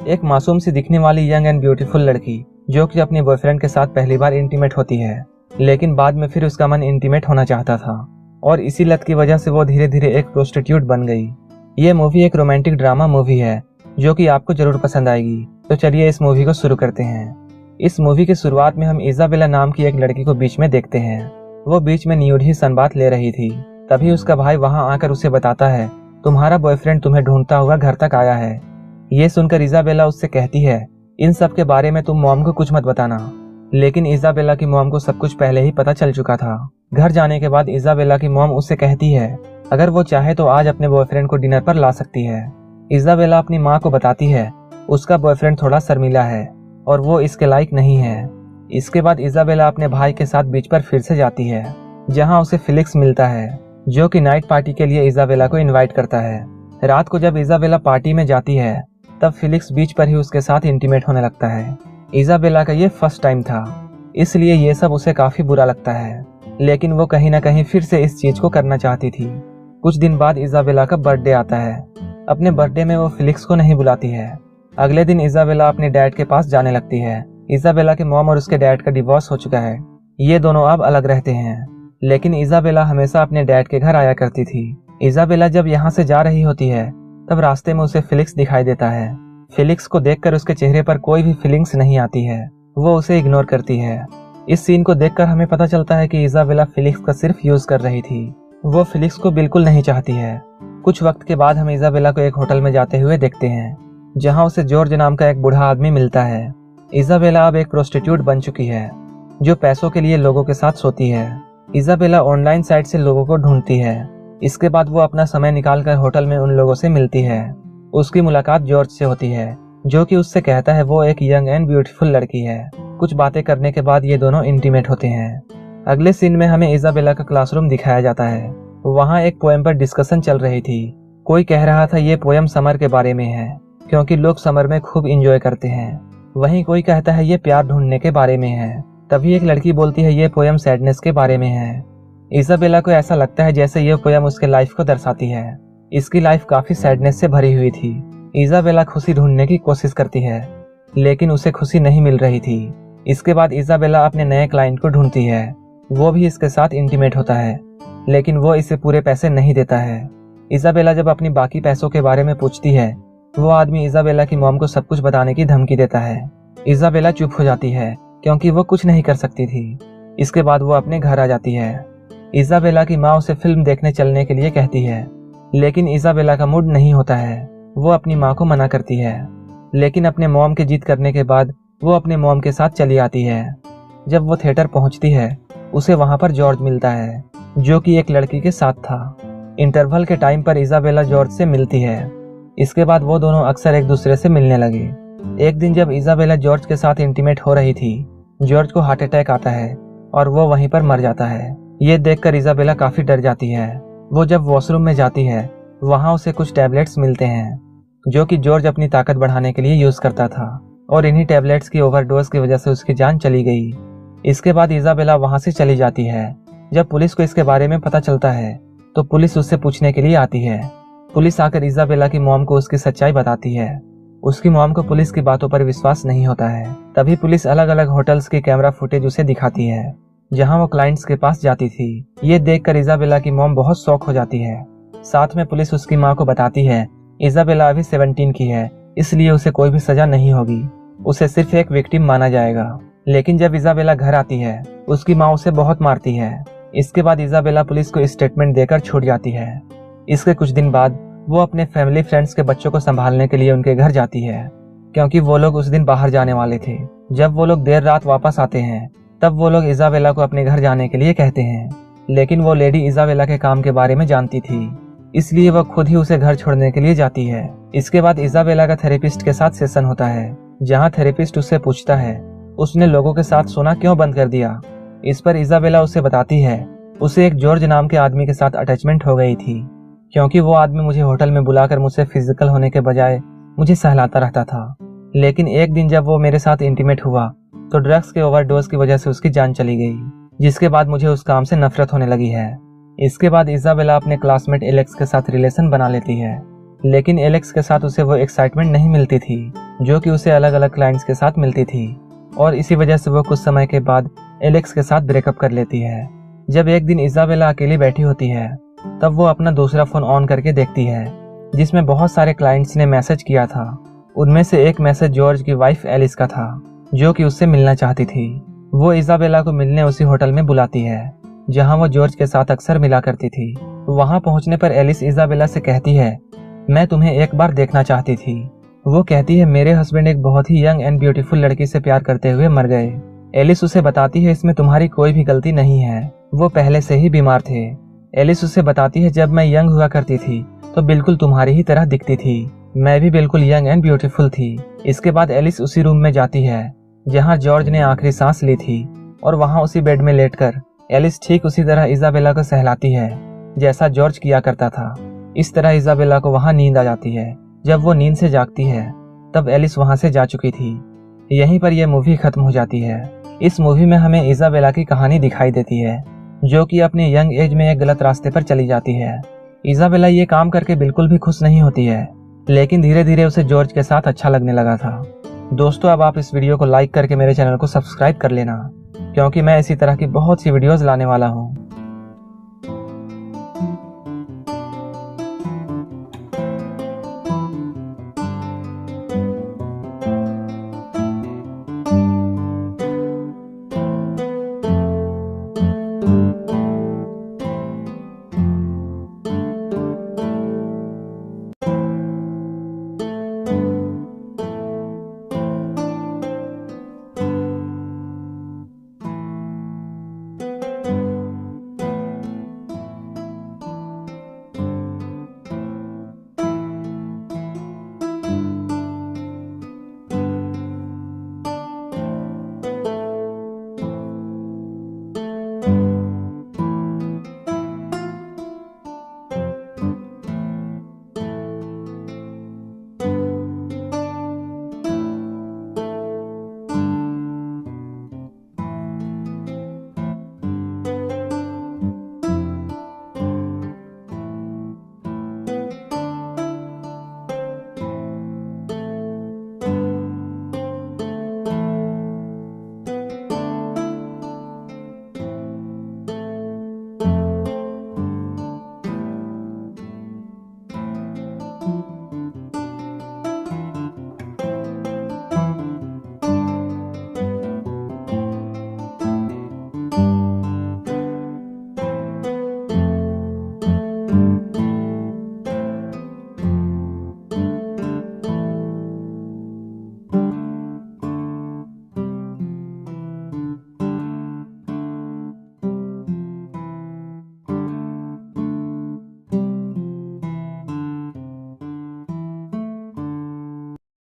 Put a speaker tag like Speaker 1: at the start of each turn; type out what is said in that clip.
Speaker 1: एक मासूम सी दिखने वाली यंग एंड ब्यूटीफुल लड़की जो कि अपने बॉयफ्रेंड के साथ पहली बार इंटीमेट होती है, लेकिन बाद में फिर उसका मन इंटीमेट होना चाहता था और इसी लत की वजह से वो धीरे धीरे एक प्रोस्टिट्यूट बन गई। ये मूवी एक रोमांटिक ड्रामा मूवी है जो कि आपको जरूर पसंद आएगी। तो चलिए इस मूवी को शुरू करते हैं। इस मूवी की शुरुआत में हम इजाबेला नाम की एक लड़की को बीच में देखते हैं। वो बीच में न्यूड ही सनबाथ ले रही थी। तभी उसका भाई वहां आकर उसे बताता है, तुम्हारा बॉयफ्रेंड तुम्हें ढूंढता हुआ घर तक आया है। ये सुनकर इजाबेला उससे कहती है, इन सब के बारे में तुम मॉम को कुछ मत बताना। लेकिन इजाबेला की मॉम को सब कुछ पहले ही पता चल चुका था। घर जाने के बाद इजाबेला की मॉम उससे कहती है, अगर वो चाहे तो आज अपने बॉयफ्रेंड को डिनर पर ला सकती है। इजाबेला अपनी माँ को बताती है उसका बॉयफ्रेंड थोड़ा शर्मीला है और वो इसके लायक नहीं है। इसके बाद इजाबेला अपने भाई के साथ बीच पर फिर से जाती है, जहाँ उसे फिलिक्स मिलता है जो कि नाइट पार्टी के लिए इजाबेला को इनवाइट करता है। रात को जब इजाबेला पार्टी में जाती है तब फिलिक्स बीच पर ही उसके साथ इंटीमेट होने लगता है। इजाबेला का ये फर्स्ट टाइम था, इसलिए ये सब उसे काफी बुरा लगता है, लेकिन वो कहीं ना कहीं फिर से इस चीज को करना चाहती थी। कुछ दिन बाद इजाबेला का बर्थडे आता है। अपने बर्थडे में वो फिलिक्स को नहीं बुलाती है। अगले दिन इजाबेला अपने डैड के पास जाने लगती है। इजाबेला के मॉम और उसके डैड का डिवोर्स हो चुका है। ये दोनों अब अलग रहते हैं, लेकिन इजाबेला हमेशा अपने डैड के घर आया करती थी। इजाबेला जब यहाँ से जा रही होती है तब रास्ते में उसे फिलिक्स दिखाई देता है। फिलिक्स को देखकर उसके चेहरे पर कोई भी फीलिंग्स नहीं आती है, वो उसे इग्नोर करती है। इस सीन को देखकर हमें पता चलता है कि इजाबेला फिलिक्स का सिर्फ यूज कर रही थी, वो फिलिक्स को बिल्कुल नहीं चाहती है। कुछ वक्त के बाद हम इजाबेला को एक होटल में जाते हुए देखते हैं, जहाँ उसे जॉर्ज नाम का एक बूढ़ा आदमी मिलता है। इजाबेला अब एक प्रोस्टिट्यूट बन चुकी है जो पैसों के लिए लोगों के साथ सोती है। इजाबेला ऑनलाइन साइट से लोगों को ढूंढती है। इसके बाद वो अपना समय निकालकर होटल में उन लोगों से मिलती है। उसकी मुलाकात जॉर्ज से होती है जो कि उससे कहता है वो एक यंग एंड ब्यूटीफुल लड़की है। कुछ बातें करने के बाद ये दोनों इंटीमेट होते हैं। अगले सीन में हमें इजाबेला का क्लासरूम दिखाया जाता है। वहाँ एक पोएम पर डिस्कशन चल रही थी। कोई कह रहा था ये पोएम समर के बारे में है क्योंकि लोग समर में खूब इंजॉय करते हैं। वहीं कोई कहता है ये प्यार ढूंढने के बारे में है। तभी एक लड़की बोलती है ये पोएम सैडनेस के बारे में है। इजाबेला को ऐसा लगता है जैसे ये पोएम उसके लाइफ को दर्शाती है। इसकी लाइफ काफी सैडनेस से भरी हुई थी। इजाबेला खुशी ढूंढने की कोशिश करती है, लेकिन उसे खुशी नहीं मिल रही थी। इसके बाद इजाबेला अपने नए क्लाइंट को ढूंढती है। वो भी इसके साथ इंटीमेट होता है, लेकिन वो इसे पूरे पैसे नहीं देता है। इजाबेला जब अपनी बाकी पैसों के बारे में पूछती है, वो आदमी इजाबेला की मॉम को सब कुछ बताने की धमकी देता है। इजाबेला चुप हो जाती है क्योंकि वो कुछ नहीं कर सकती थी। इसके बाद वो अपने घर आ जाती है। इजाबेला की माँ उसे फिल्म देखने चलने के लिए कहती है, लेकिन इजाबेला का मूड नहीं होता है। वो अपनी माँ को मना करती है, लेकिन अपने मॉम के जिद करने के बाद वो अपने मॉम के साथ चली आती है। जब वो थिएटर पहुंचती है, उसे वहां पर जॉर्ज मिलता है जो कि एक लड़की के साथ था। इंटरवल के टाइम पर इजाबेला जॉर्ज से मिलती है। इसके बाद वो दोनों अक्सर एक दूसरे से मिलने लगे। एक दिन जब इजाबेला जॉर्ज के साथ इंटीमेट हो रही थी, जॉर्ज को हार्ट अटैक आता है और वो वहीं पर मर जाता है। ये देखकर इजाबेला काफी डर जाती है। वो जब वॉशरूम में जाती है, वहाँ उसे कुछ टैबलेट्स मिलते हैं जो कि जॉर्ज अपनी ताकत बढ़ाने के लिए यूज करता था, और इन्हीं टैबलेट्स की ओवरडोज की वजह से उसकी जान चली गई। इसके बाद इजाबेला वहाँ से चली जाती है। जब पुलिस को इसके बारे में पता चलता है तो पुलिस उससे पूछने के लिए आती है। पुलिस आकर इजाबेला की मॉम को उसकी सच्चाई बताती है। उसकी मॉम को पुलिस की बातों पर विश्वास नहीं होता है। तभी पुलिस अलग अलग होटल्स की कैमरा फुटेज उसे दिखाती है जहां वो क्लाइंट्स के पास जाती थी। ये देखकर इजाबेला की मॉम बहुत शॉक हो जाती है। साथ में पुलिस उसकी माँ को बताती है इजाबेला अभी 17 की है, इसलिए उसे कोई भी सजा नहीं होगी, उसे सिर्फ एक विक्टिम माना जाएगा। लेकिन जब इजाबेला घर आती है, उसकी माँ उसे बहुत मारती है। इसके बाद इजाबेला पुलिस को स्टेटमेंट देकर छूट जाती है। इसके कुछ दिन बाद वो अपने फैमिली फ्रेंड्स के बच्चों को संभालने के लिए उनके घर जाती है, क्योंकि वो लोग उस दिन बाहर जाने वाले थे। जब वो लोग देर रात वापस आते हैं तब वो लोग इजाबेला को अपने घर जाने के लिए कहते हैं, लेकिन वो लेडी इजाबेला के काम के बारे में जानती थी, इसलिए वो खुद ही उसे घर छोड़ने के लिए जाती है। इसके बाद इजाबेला का थेरेपिस्ट के साथ सेशन होता है, जहाँ थेरेपिस्ट उससे पूछता है उसने लोगों के साथ सोना क्यों बंद कर दिया। इस पर इजाबेला उसे बताती है उसे एक जॉर्ज नाम के आदमी के साथ अटैचमेंट हो गई थी, क्योंकि वो आदमी मुझे होटल में बुलाकर मुझसे फिजिकल होने के बजाय मुझे सहलाता रहता था। लेकिन एक दिन जब वो मेरे साथ इंटीमेट हुआ तो ड्रग्स के ओवरडोज की वजह से उसकी जान चली गई, जिसके बाद मुझे उस काम से नफरत होने लगी है। इसके बाद इजाबेला अपने क्लासमेट एलेक्स के साथ रिलेशन बना लेती है। लेकिन एलेक्स के साथ उसे वो एक्साइटमेंट नहीं मिलती थी जो कि उसे अलग अलग क्लाइंट्स के साथ मिलती थी, और इसी वजह से वो कुछ समय के बाद एलेक्स के साथ ब्रेकअप कर लेती है। जब एक दिन इजाबेला अकेली बैठी होती है तब वो अपना दूसरा फोन ऑन करके देखती है जिसमें बहुत सारे क्लाइंट्स ने मैसेज किया था। उनमें से एक मैसेज जॉर्ज की वाइफ एलिस का था जो कि उससे मिलना चाहती थी। वो इजाबेला को मिलने उसी होटल में बुलाती है जहां वो जॉर्ज के साथ अक्सर मिला करती थी। वहां पहुंचने पर एलिस इजाबेला से कहती है, मैं तुम्हें एक बार देखना चाहती थी। वो कहती है, मेरे हस्बैंड एक बहुत ही यंग एंड ब्यूटीफुल लड़की से प्यार करते हुए मर गए। एलिस उसे बताती है, इसमें तुम्हारी कोई भी गलती नहीं है, वो पहले से ही बीमार थे। एलिस उसे बताती है, जब मैं यंग हुआ करती थी तो बिल्कुल तुम्हारी ही तरह दिखती थी, मैं भी बिल्कुल यंग एंड ब्यूटीफुल थी। इसके बाद एलिस उसी रूम में जाती है जहां जॉर्ज ने आखिरी सांस ली थी, और वहां उसी बेड में लेटकर एलिस ठीक उसी तरह इजाबेला को सहलाती है जैसा जॉर्ज किया करता था। इस तरह इजाबेला को वहां नींद आ जाती है। जब वो नींद से जागती है तब एलिस वहां से जा चुकी थी। यहीं पर यह मूवी खत्म हो जाती है। इस मूवी में हमें इजाबेला की कहानी दिखाई देती है जो कि अपने यंग एज में एक गलत रास्ते पर चली जाती है। इजाबेला ये काम करके बिल्कुल भी खुश नहीं होती है, लेकिन धीरे धीरे उसे जॉर्ज के साथ अच्छा लगने लगा था। दोस्तों, अब आप इस वीडियो को लाइक करके मेरे चैनल को सब्सक्राइब कर लेना, क्योंकि मैं इसी तरह की बहुत सी वीडियोस लाने वाला हूँ।